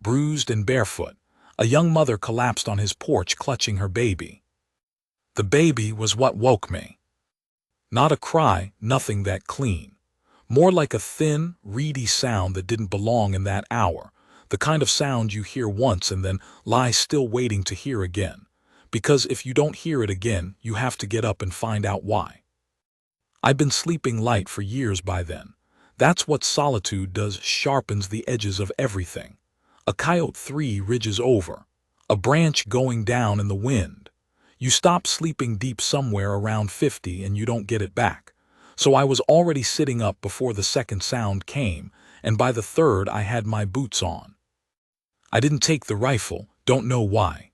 Bruised and Barefoot, a young mother collapsed on his porch clutching her baby. The baby was what woke me. Not a cry, nothing that clean. More like a thin, reedy sound that didn't belong in that hour, the kind of sound you hear once and then lie still waiting to hear again. Because if you don't hear it again, you have to get up and find out why. I've been sleeping light for years by then. That's what solitude does, sharpens the edges of everything. A coyote 3 ridges over. A branch going down in the wind. You stop sleeping deep somewhere around 50 and you don't get it back. So I was already sitting up before the second sound came, and by the third I had my boots on. I didn't take the rifle, don't know why.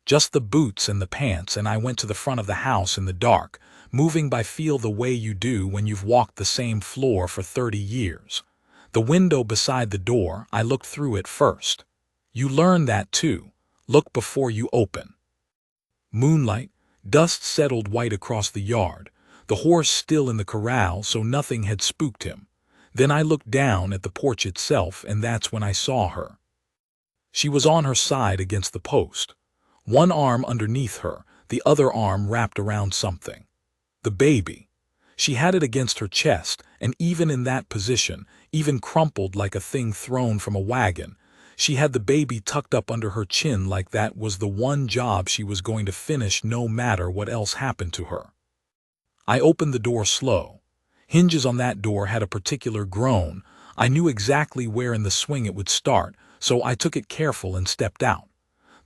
Just the boots and the pants, and I went to the front of the house in the dark, moving by feel the way you do when you've walked the same floor for 30 years. The window beside the door, I looked through it first. You learn that too. Look before you open. Moonlight, dust settled white across the yard, the horse still in the corral so nothing had spooked him. Then I looked down at the porch itself, and that's when I saw her. She was on her side against the post. One arm underneath her, the other arm wrapped around something. The baby. She had it against her chest, and even in that position, even crumpled like a thing thrown from a wagon, she had the baby tucked up under her chin like that was the one job she was going to finish no matter what else happened to her. I opened the door slow. Hinges on that door had a particular groan. I knew exactly where in the swing it would start, so I took it careful and stepped out.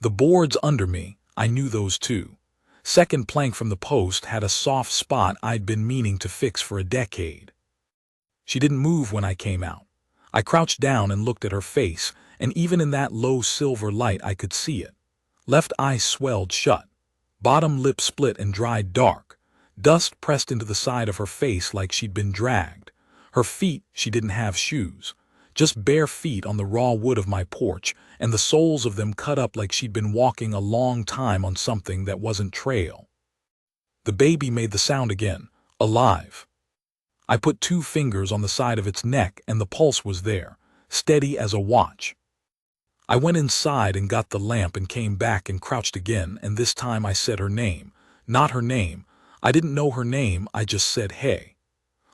The boards under me, I knew those too. Second plank from the post had a soft spot I'd been meaning to fix for a decade. She didn't move when I came out. I crouched down and looked at her face, and even in that low silver light I could see it. Left eye swelled shut. Bottom lip split and dried dark. Dust pressed into the side of her face like she'd been dragged. Her feet, she didn't have shoes. Just bare feet on the raw wood of my porch, and the soles of them cut up like she'd been walking a long time on something that wasn't trail. The baby made the sound again, alive. I put 2 fingers on the side of its neck and the pulse was there, steady as a watch. I went inside and got the lamp and came back and crouched again, and this time I said her name. Not her name. I didn't know her name, I just said hey.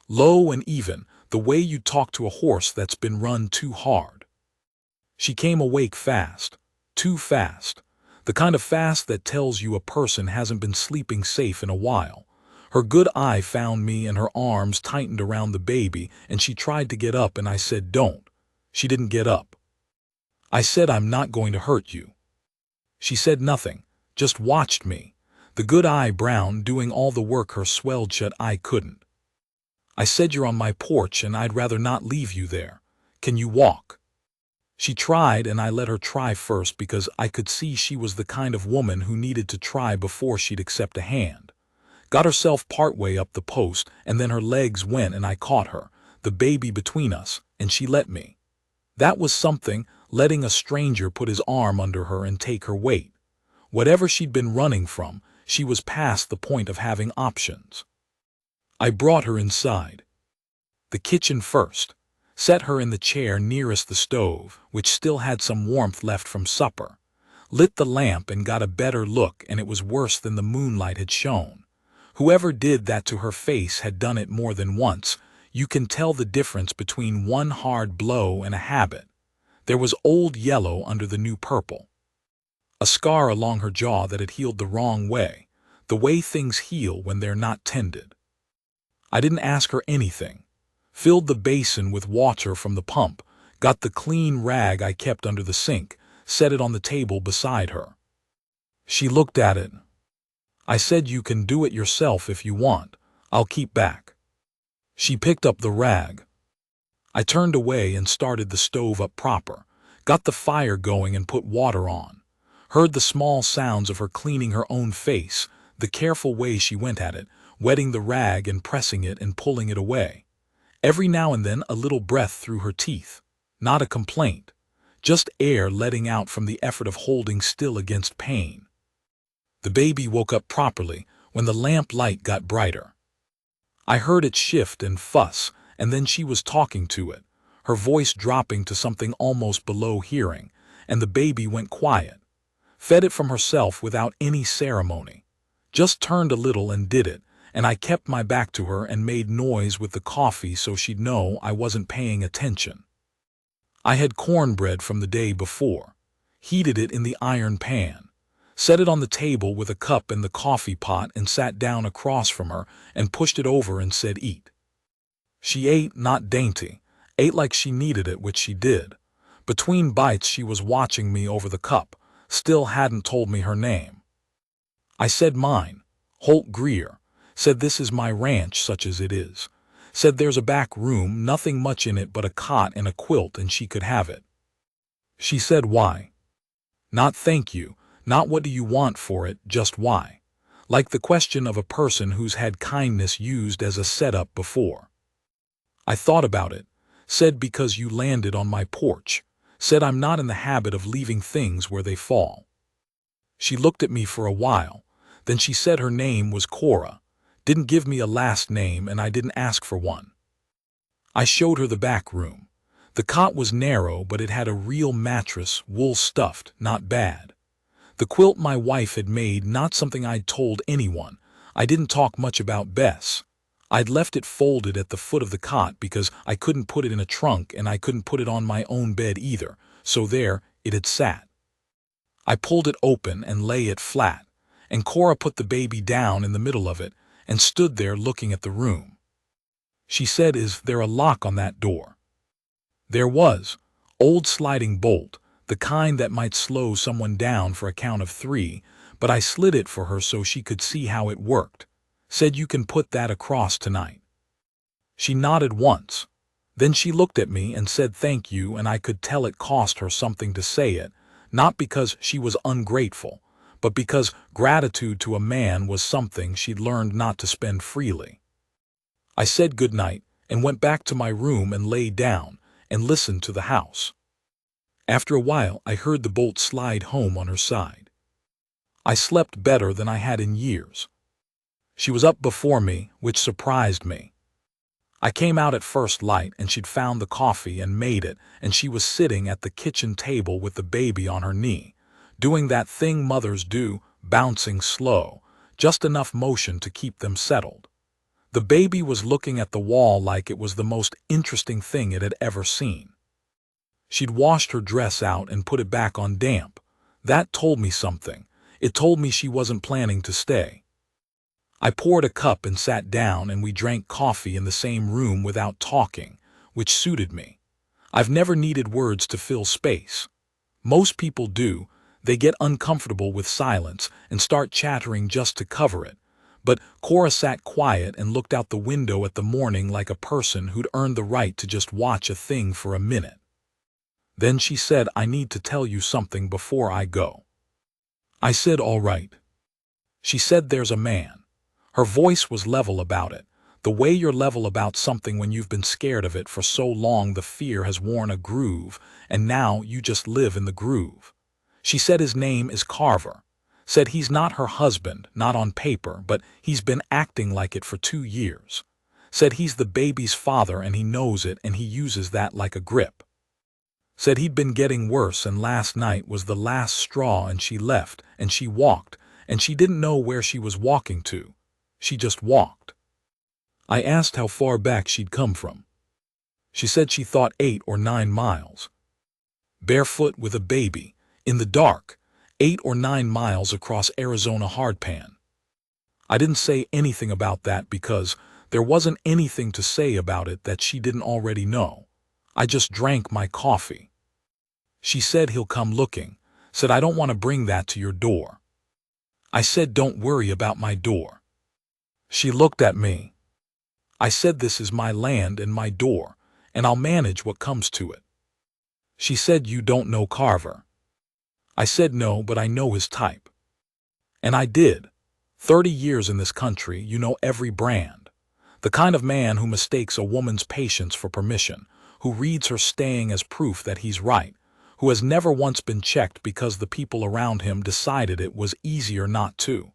Low and even, the way you talk to a horse that's been run too hard. She came awake fast. Too fast. The kind of fast that tells you a person hasn't been sleeping safe in a while. Her good eye found me and her arms tightened around the baby, and she tried to get up and I said don't. She didn't get up. I said I'm not going to hurt you. She said nothing, just watched me. The good eye brown doing all the work her swelled shut eye couldn't. I said you're on my porch and I'd rather not leave you there. Can you walk? She tried and I let her try first because I could see she was the kind of woman who needed to try before she'd accept a hand. Got herself partway up the post and then her legs went and I caught her, the baby between us, and she let me. That was something, letting a stranger put his arm under her and take her weight. Whatever she'd been running from, she was past the point of having options. I brought her inside. The kitchen first. Set her in the chair nearest the stove, which still had some warmth left from supper. Lit the lamp and got a better look, and it was worse than the moonlight had shown. Whoever did that to her face had done it more than once. You can tell the difference between one hard blow and a habit. There was old yellow under the new purple. A scar along her jaw that had healed the wrong way, the way things heal when they're not tended. I didn't ask her anything. Filled the basin with water from the pump, got the clean rag I kept under the sink, set it on the table beside her. She looked at it. I said you can do it yourself if you want. I'll keep back. She picked up the rag. I turned away and started the stove up proper, got the fire going and put water on. Heard the small sounds of her cleaning her own face, the careful way she went at it, wetting the rag and pressing it and pulling it away. Every now and then a little breath through her teeth. Not a complaint. Just air letting out from the effort of holding still against pain. The baby woke up properly when the lamp light got brighter. I heard it shift and fuss, and then she was talking to it, her voice dropping to something almost below hearing. and the baby went quiet. Fed it from herself without any ceremony. Just turned a little and did it, and I kept my back to her and made noise with the coffee so she'd know I wasn't paying attention. I had cornbread from the day before, heated it in the iron pan, set it on the table with a cup and the coffee pot and sat down across from her and pushed it over and said, "Eat." She ate, not dainty, ate like she needed it, which she did. Between bites she was watching me over the cup, still hadn't told me her name. I said mine, Holt Greer, said this is my ranch such as it is. Said there's a back room, nothing much in it but a cot and a quilt and she could have it. She said why? Not thank you, not what do you want for it, just why. Like the question of a person who's had kindness used as a setup before. I thought about it, said because you landed on my porch, said I'm not in the habit of leaving things where they fall. She looked at me for a while, then she said her name was Cora, didn't give me a last name and I didn't ask for one. I showed her the back room. The cot was narrow but it had a real mattress, wool stuffed, not bad. The quilt my wife had made, not something I'd told anyone. I didn't talk much about Bess. I'd left it folded at the foot of the cot because I couldn't put it in a trunk and I couldn't put it on my own bed either, so there it had sat. I pulled it open and lay it flat, and Cora put the baby down in the middle of it and stood there looking at the room. She said, "Is there a lock on that door?" There was, old sliding bolt, the kind that might slow someone down for a count of 3, but I slid it for her so she could see how it worked. Said you can put that across tonight. She nodded once. Then she looked at me and said thank you, and I could tell it cost her something to say it, not because she was ungrateful, but because gratitude to a man was something she'd learned not to spend freely. I said good night and went back to my room and lay down and listened to the house. After a while I heard the bolt slide home on her side. I slept better than I had in years. She was up before me, which surprised me. I came out at first light and she'd found the coffee and made it, and she was sitting at the kitchen table with the baby on her knee, doing that thing mothers do, bouncing slow, just enough motion to keep them settled. The baby was looking at the wall like it was the most interesting thing it had ever seen. She'd washed her dress out and put it back on damp. That told me something. It told me she wasn't planning to stay. I poured a cup and sat down and we drank coffee in the same room without talking, which suited me. I've never needed words to fill space. Most people do. They get uncomfortable with silence and start chattering just to cover it. But Cora sat quiet and looked out the window at the morning like a person who'd earned the right to just watch a thing for a minute. Then she said, "I need to tell you something before I go." I said, "All right." She said, "There's a man." Her voice was level about it, the way you're level about something when you've been scared of it for so long the fear has worn a groove, and now you just live in the groove. She said his name is Carver. Said he's not her husband, not on paper, but he's been acting like it for 2 years. Said he's the baby's father and he knows it and he uses that like a grip. Said he'd been getting worse and last night was the last straw and she left and she walked and she didn't know where she was walking to. She just walked. I asked how far back she'd come from. She said she thought 8 or 9 miles. Barefoot with a baby, in the dark, 8 or 9 miles across Arizona hardpan. I didn't say anything about that because there wasn't anything to say about it that she didn't already know. I just drank my coffee. She said he'll come looking, said I don't want to bring that to your door. I said don't worry about my door. She looked at me. I said this is my land and my door, and I'll manage what comes to it. She said you don't know Carver. I said no, but I know his type. And I did. 30 years in this country, you know every brand. The kind of man who mistakes a woman's patience for permission, who reads her staying as proof that he's right, who has never once been checked because the people around him decided it was easier not to.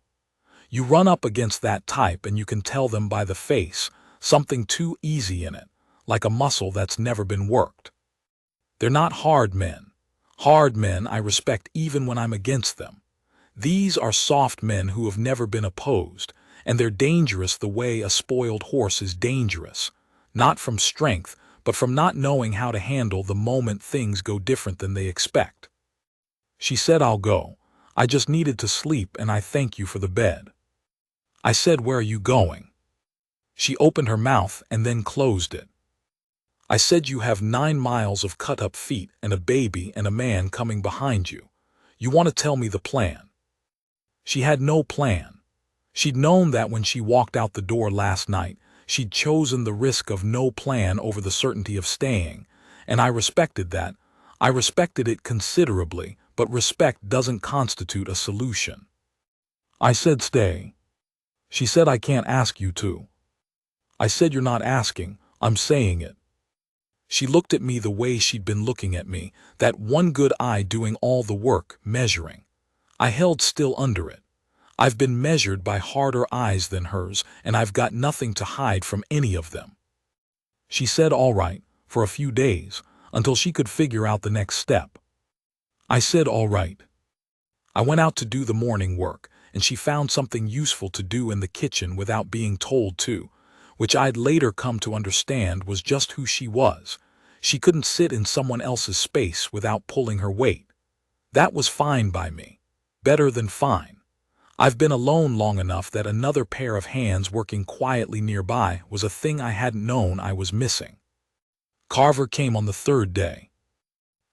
You run up against that type and you can tell them by the face, something too easy in it, like a muscle that's never been worked. They're not hard men. Hard men I respect even when I'm against them. These are soft men who have never been opposed, and they're dangerous the way a spoiled horse is dangerous. Not from strength, but from not knowing how to handle the moment things go different than they expect. She said, I'll go. I just needed to sleep and I thank you for the bed. I said, where are you going? She opened her mouth and then closed it. I said, you have 9 miles of cut-up feet and a baby and a man coming behind you. You want to tell me the plan? She had no plan. She'd known that when she walked out the door last night, she'd chosen the risk of no plan over the certainty of staying, and I respected that. I respected it considerably, but respect doesn't constitute a solution. I said, stay. She said, I can't ask you to. I said, you're not asking, I'm saying it. She looked at me the way she'd been looking at me, that one good eye doing all the work, measuring. I held still under it. I've been measured by harder eyes than hers, and I've got nothing to hide from any of them. She said, all right, for a few days, until she could figure out the next step. I said, all right. I went out to do the morning work, and she found something useful to do in the kitchen without being told to, which I'd later come to understand was just who she was. She couldn't sit in someone else's space without pulling her weight. That was fine by me. Better than fine. I've been alone long enough that another pair of hands working quietly nearby was a thing I hadn't known I was missing. Carver came on the 3rd day.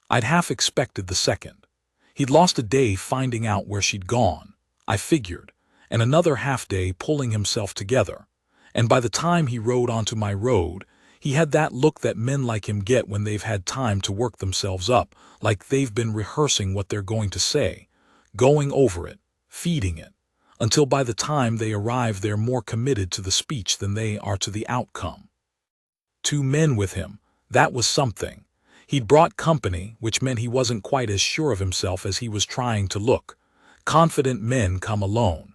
I'd half expected the 2nd. He'd lost a day finding out where she'd gone, I figured, and another half day pulling himself together. And by the time he rode onto my road, he had that look that men like him get when they've had time to work themselves up, like they've been rehearsing what they're going to say, going over it, feeding it, until by the time they arrive they're more committed to the speech than they are to the outcome. 2 men with him, that was something. He'd brought company, which meant he wasn't quite as sure of himself as he was trying to look. Confident men come alone.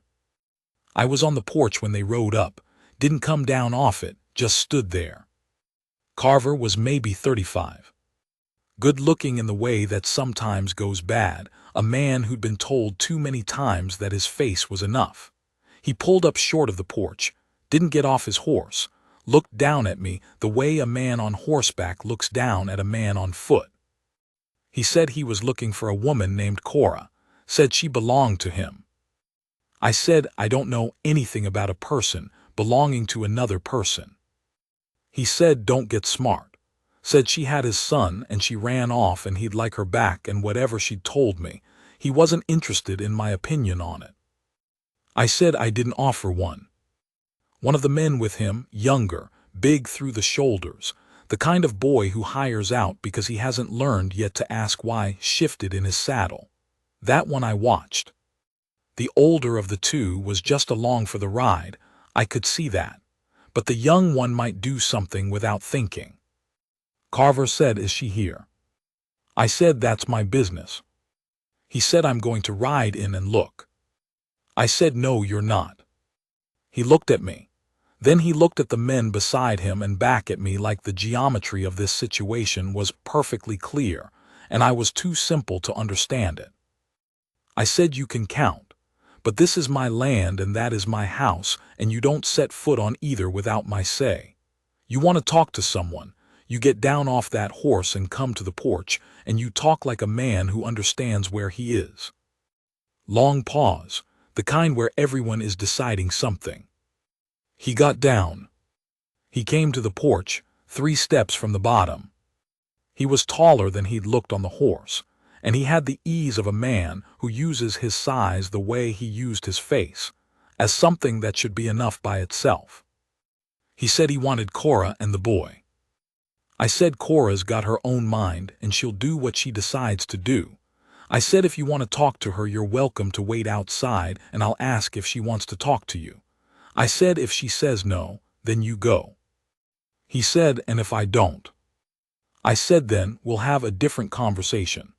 I was on the porch when they rode up, didn't come down off it, just stood there. Carver was maybe 35. Good-looking in the way that sometimes goes bad, a man who'd been told too many times that his face was enough. He pulled up short of the porch, didn't get off his horse, looked down at me the way a man on horseback looks down at a man on foot. He said he was looking for a woman named Cora, said she belonged to him. I said I don't know anything about a person belonging to another person. He said don't get smart. Said she had his son and she ran off and he'd like her back and whatever she'd told me. He wasn't interested in my opinion on it. I said I didn't offer one. One of the men with him, younger, big through the shoulders, the kind of boy who hires out because he hasn't learned yet to ask why, shifted in his saddle. That one I watched. The older of the 2 was just along for the ride, I could see that. But the young one might do something without thinking. Carver said, is she here? I said, that's my business. He said, I'm going to ride in and look. I said, no, you're not. He looked at me. Then he looked at the men beside him and back at me like the geometry of this situation was perfectly clear, and I was too simple to understand it. I said, you can count. But this is my land and that is my house, and you don't set foot on either without my say. You want to talk to someone, you get down off that horse and come to the porch, and you talk like a man who understands where he is. Long pause, the kind where everyone is deciding something. He got down. He came to the porch, 3 steps from the bottom. He was taller than he'd looked on the horse, and he had the ease of a man who uses his size the way he used his face, as something that should be enough by itself. He said he wanted Cora and the boy. I said Cora's got her own mind and she'll do what she decides to do. I said if you want to talk to her you're welcome to wait outside and I'll ask if she wants to talk to you. I said if she says no, then you go. He said, and if I don't? I said then we'll have a different conversation.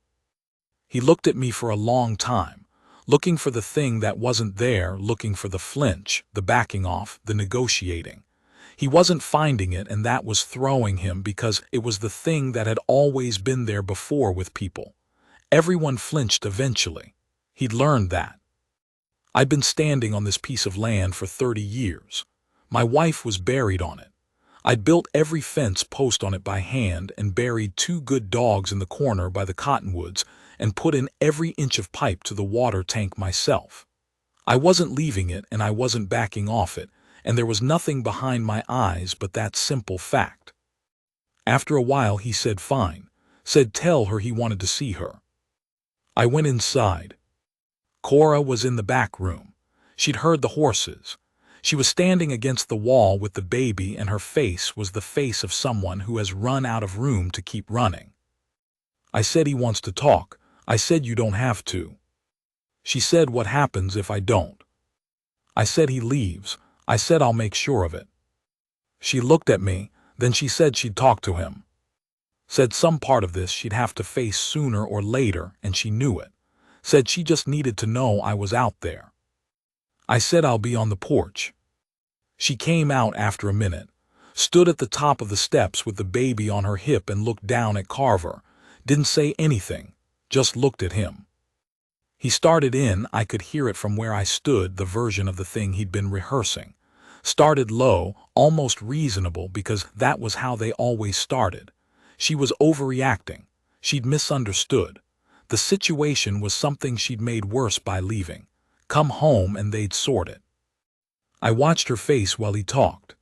He looked at me for a long time, looking for the thing that wasn't there, looking for the flinch, the backing off, the negotiating. He wasn't finding it, and that was throwing him because it was the thing that had always been there before with people. Everyone flinched eventually. He'd learned that. I'd been standing on this piece of land for 30 years. My wife was buried on it. I'd built every fence post on it by hand and buried 2 good dogs in the corner by the cottonwoods and put in every inch of pipe to the water tank myself. I wasn't leaving it and I wasn't backing off it, and there was nothing behind my eyes but that simple fact. After a while he said fine, said tell her he wanted to see her. I went inside. Cora was in the back room. She'd heard the horses. She was standing against the wall with the baby, and her face was the face of someone who has run out of room to keep running. I said he wants to talk. I said you don't have to. She said what happens if I don't? I said he leaves. I said I'll make sure of it. She looked at me, then she said she'd talk to him. Said some part of this she'd have to face sooner or later, and she knew it. Said she just needed to know I was out there. I said I'll be on the porch. She came out after a minute, stood at the top of the steps with the baby on her hip and looked down at Carver. Didn't say anything, just looked at him. He started in, I could hear it from where I stood, the version of the thing he'd been rehearsing. Started low, almost reasonable, because that was how they always started. She was overreacting. She'd misunderstood. The situation was something she'd made worse by leaving. Come home and they'd sort it. I watched her face while he talked.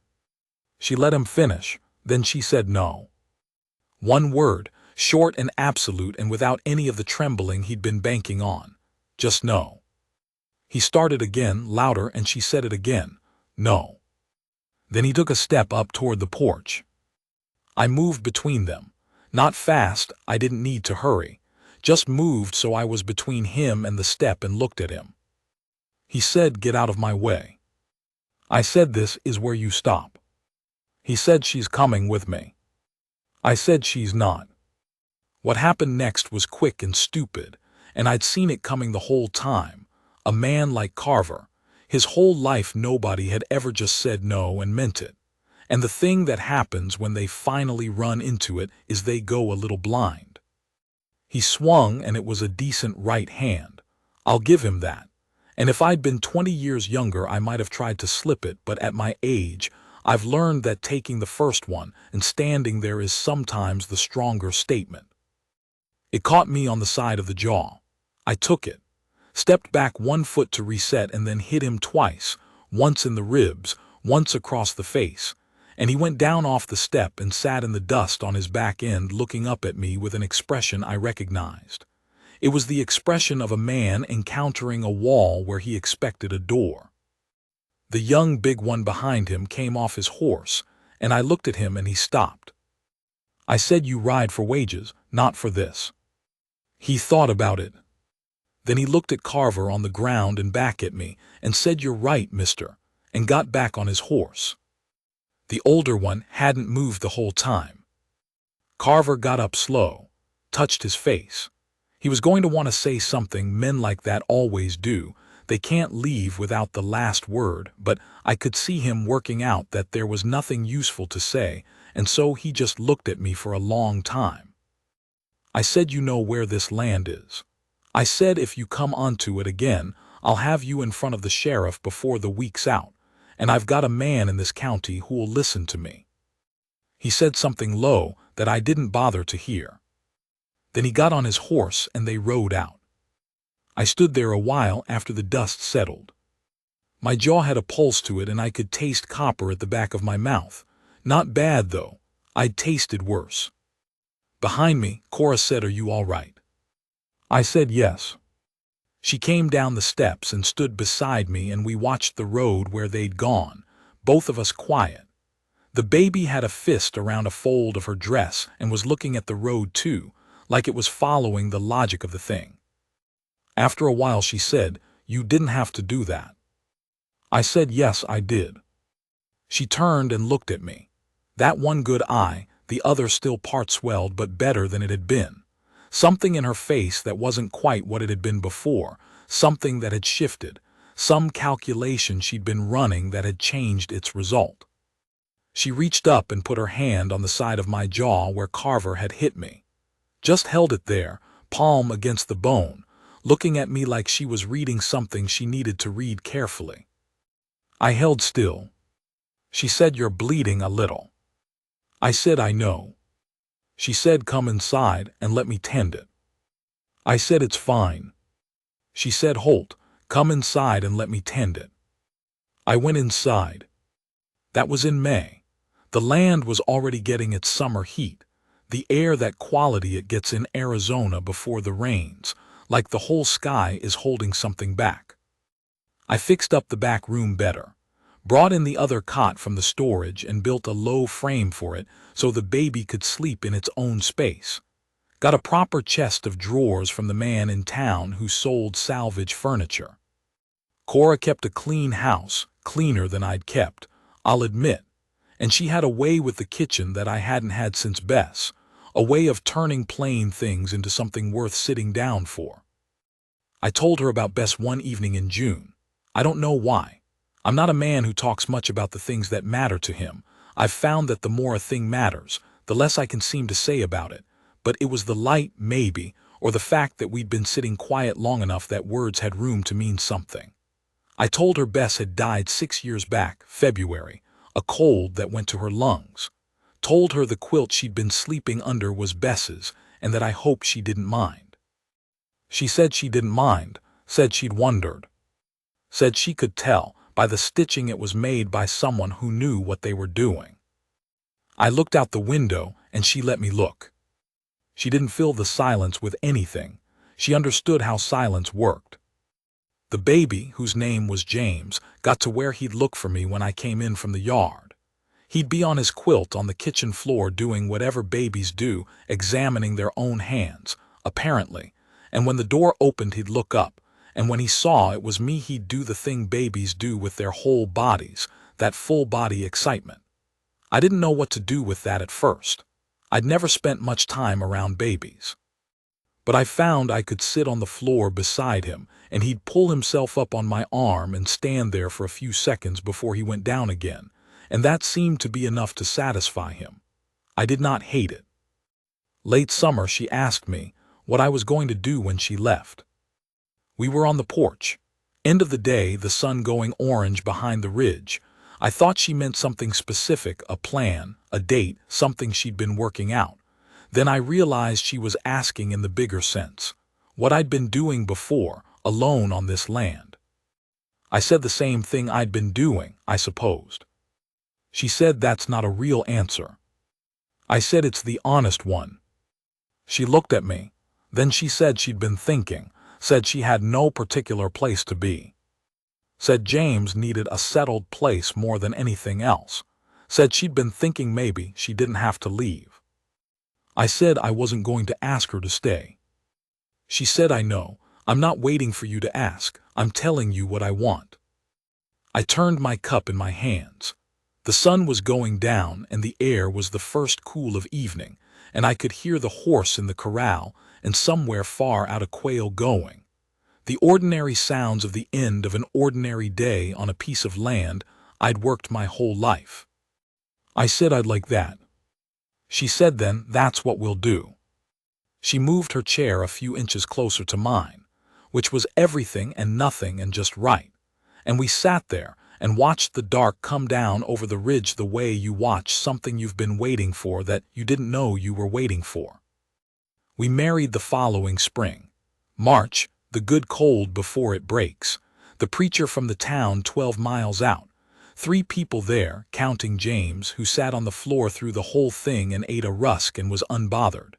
She let him finish, then she said no. One word, short and absolute and without any of the trembling he'd been banking on. Just no. He started again, louder, and she said it again. No. Then he took a step up toward the porch. I moved between them. Not fast, I didn't need to hurry. Just moved so I was between him and the step and looked at him. He said, get out of my way. I said, this is where you stop. He said, she's coming with me. I said, she's not. What happened next was quick and stupid, and I'd seen it coming the whole time. A man like Carver, his whole life nobody had ever just said no and meant it. And the thing that happens when they finally run into it is they go a little blind. He swung, and it was a decent right hand. I'll give him that. And if I'd been 20 years younger, I might have tried to slip it, but at my age, I've learned that taking the first one and standing there is sometimes the stronger statement. It caught me on the side of the jaw. I took it, stepped back 1 foot to reset, and then hit him twice, once in the ribs, once across the face, and he went down off the step and sat in the dust on his back end, looking up at me with an expression I recognized. It was the expression of a man encountering a wall where he expected a door. The young big one behind him came off his horse, and I looked at him and he stopped. I said, you ride for wages, not for this. He thought about it. Then he looked at Carver on the ground and back at me and said, you're right, mister, and got back on his horse. The older one hadn't moved the whole time. Carver got up slow, touched his face. He was going to want to say something. Men like that always do. They can't leave without the last word, but I could see him working out that there was nothing useful to say, and so he just looked at me for a long time. I said, you know where this land is. I said, if you come onto it again, I'll have you in front of the sheriff before the week's out, and I've got a man in this county who'll listen to me. He said something low that I didn't bother to hear. Then he got on his horse and they rode out. I stood there a while after the dust settled. My jaw had a pulse to it and I could taste copper at the back of my mouth. Not bad, though. I'd tasted worse. Behind me, Cora said, are you all right? I said yes. She came down the steps and stood beside me, and we watched the road where they'd gone, both of us quiet. The baby had a fist around a fold of her dress and was looking at the road too, like it was following the logic of the thing. After a while she said, you didn't have to do that. I said, yes, I did. She turned and looked at me. That one good eye, the other still part swelled, but better than it had been. Something in her face that wasn't quite what it had been before, something that had shifted, some calculation she'd been running that had changed its result. She reached up and put her hand on the side of my jaw where Carver had hit me. Just held it there, palm against the bone, looking at me like she was reading something she needed to read carefully. I held still. She said, "You're bleeding a little." I said, "I know." She said, "Come inside and let me tend it." I said, "It's fine." She said, "Holt, come inside and let me tend it." I went inside. That was in May. The land was already getting its summer heat, the air, that quality it gets in Arizona before the rains, like the whole sky is holding something back. I fixed up the back room better, brought in the other cot from the storage and built a low frame for it so the baby could sleep in its own space. Got a proper chest of drawers from the man in town who sold salvage furniture. Cora kept a clean house, cleaner than I'd kept, I'll admit, and she had a way with the kitchen that I hadn't had since Bess, a way of turning plain things into something worth sitting down for. I told her about Bess one evening in June. I don't know why. I'm not a man who talks much about the things that matter to him. I've found that the more a thing matters, the less I can seem to say about it. But it was the light, maybe, or the fact that we'd been sitting quiet long enough that words had room to mean something. I told her Bess had died 6 years back, February, a cold that went to her lungs. Told her the quilt she'd been sleeping under was Bess's, and that I hoped she didn't mind. She said she didn't mind, said she'd wondered. Said she could tell by the stitching it was made by someone who knew what they were doing. I looked out the window and she let me look. She didn't fill the silence with anything. She understood how silence worked. The baby, whose name was James, got to where he'd look for me when I came in from the yard. He'd be on his quilt on the kitchen floor doing whatever babies do, examining their own hands, apparently, and when the door opened he'd look up, and when he saw it was me he'd do the thing babies do with their whole bodies, that full-body excitement. I didn't know what to do with that at first. I'd never spent much time around babies. But I found I could sit on the floor beside him, and he'd pull himself up on my arm and stand there for a few seconds before he went down again, and that seemed to be enough to satisfy him. I did not hate it. Late summer she asked me what I was going to do when she left. We were on the porch. End of the day, the sun going orange behind the ridge. I thought she meant something specific, a plan, a date, something she'd been working out. Then I realized she was asking in the bigger sense, what I'd been doing before, alone on this land. I said the same thing I'd been doing, I supposed. She said that's not a real answer. I said it's the honest one. She looked at me. Then she said she'd been thinking, said she had no particular place to be. Said James needed a settled place more than anything else. Said she'd been thinking maybe she didn't have to leave. I said I wasn't going to ask her to stay. She said, "I know. I'm not waiting for you to ask. I'm telling you what I want." I turned my cup in my hands. The sun was going down and the air was the first cool of evening, and I could hear the horse in the corral and somewhere far out a quail going. The ordinary sounds of the end of an ordinary day on a piece of land I'd worked my whole life. I said I'd like that. She said, "Then that's what we'll do." She moved her chair a few inches closer to mine, which was everything and nothing and just right, and we sat there and watched the dark come down over the ridge the way you watch something you've been waiting for that you didn't know you were waiting for. We married the following spring. March, the good cold before it breaks. The preacher from the town 12 miles out. 3 people there, counting James, who sat on the floor through the whole thing and ate a rusk and was unbothered.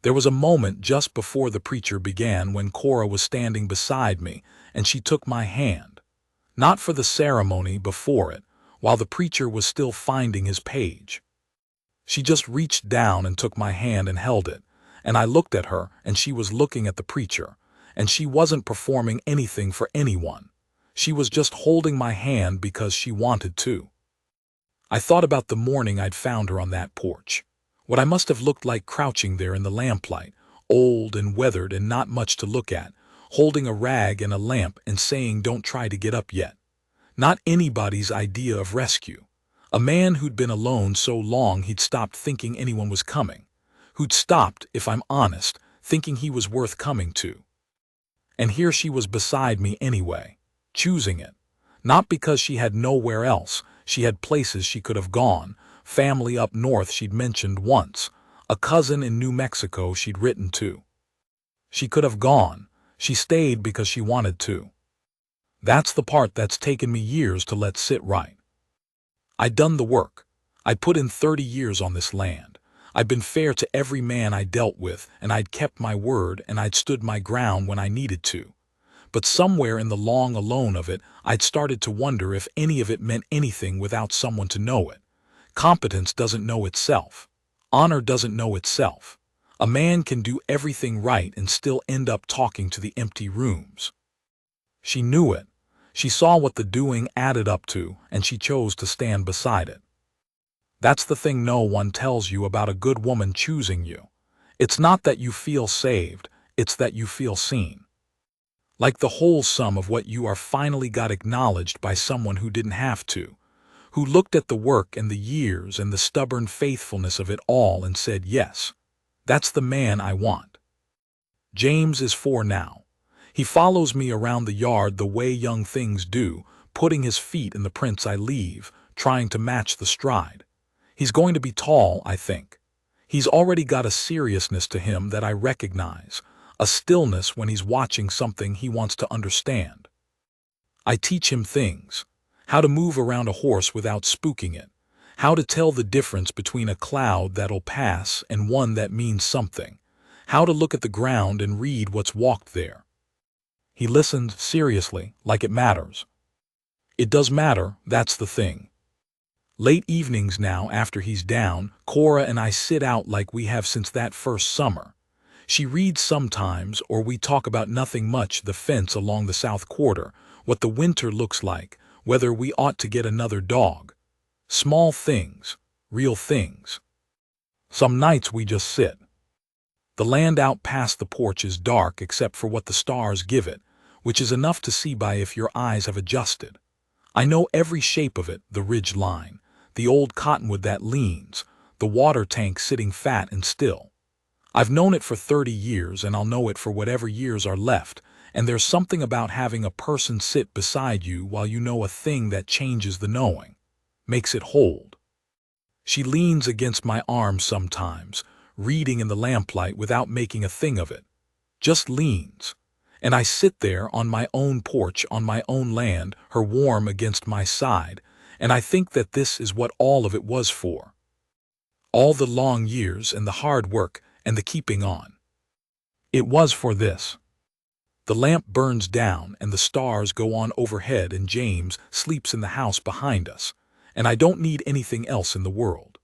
There was a moment just before the preacher began when Cora was standing beside me and she took my hand. Not for the ceremony before it, while the preacher was still finding his page. She just reached down and took my hand and held it, and I looked at her and she was looking at the preacher, and she wasn't performing anything for anyone. She was just holding my hand because she wanted to. I thought about the morning I'd found her on that porch. What I must have looked like crouching there in the lamplight, old and weathered and not much to look at, holding a rag and a lamp and saying, "Don't try to get up yet." Not anybody's idea of rescue. A man who'd been alone so long he'd stopped thinking anyone was coming. Who'd stopped, if I'm honest, thinking he was worth coming to. And here she was beside me anyway, choosing it. Not because she had nowhere else, she had places she could have gone, family up north she'd mentioned once, a cousin in New Mexico she'd written to. She could have gone, she stayed because she wanted to. That's the part that's taken me years to let sit right. I'd done the work. I'd put in 30 years on this land. I'd been fair to every man I dealt with, and I'd kept my word, and I'd stood my ground when I needed to. But somewhere in the long alone of it, I'd started to wonder if any of it meant anything without someone to know it. Competence doesn't know itself. Honor doesn't know itself. A man can do everything right and still end up talking to the empty rooms. She knew it. She saw what the doing added up to, and she chose to stand beside it. That's the thing no one tells you about a good woman choosing you. It's not that you feel saved, it's that you feel seen. Like the whole sum of what you are finally got acknowledged by someone who didn't have to, who looked at the work and the years and the stubborn faithfulness of it all and said, yes, that's the man I want. James is 4 now. He follows me around the yard the way young things do, putting his feet in the prints I leave, trying to match the stride. He's going to be tall, I think. He's already got a seriousness to him that I recognize, a stillness when he's watching something he wants to understand. I teach him things, how to move around a horse without spooking it, how to tell the difference between a cloud that'll pass and one that means something, how to look at the ground and read what's walked there. He listens seriously, like it matters. It does matter, that's the thing. Late evenings now, after he's down, Cora and I sit out like we have since that first summer. She reads sometimes, or we talk about nothing much, the fence along the south quarter, what the winter looks like, whether we ought to get another dog. Small things, real things. Some nights we just sit. The land out past the porch is dark except for what the stars give it, which is enough to see by if your eyes have adjusted. I know every shape of it, the ridge line, the old cottonwood that leans, the water tank sitting fat and still. I've known it for 30 years and I'll know it for whatever years are left, and there's something about having a person sit beside you while you know a thing that changes the knowing, makes it hold. She leans against my arm sometimes, reading in the lamplight without making a thing of it, just leans. And I sit there on my own porch on my own land, her warm against my side, and I think that this is what all of it was for. All the long years and the hard work and the keeping on. It was for this. The lamp burns down and the stars go on overhead and James sleeps in the house behind us, and I don't need anything else in the world.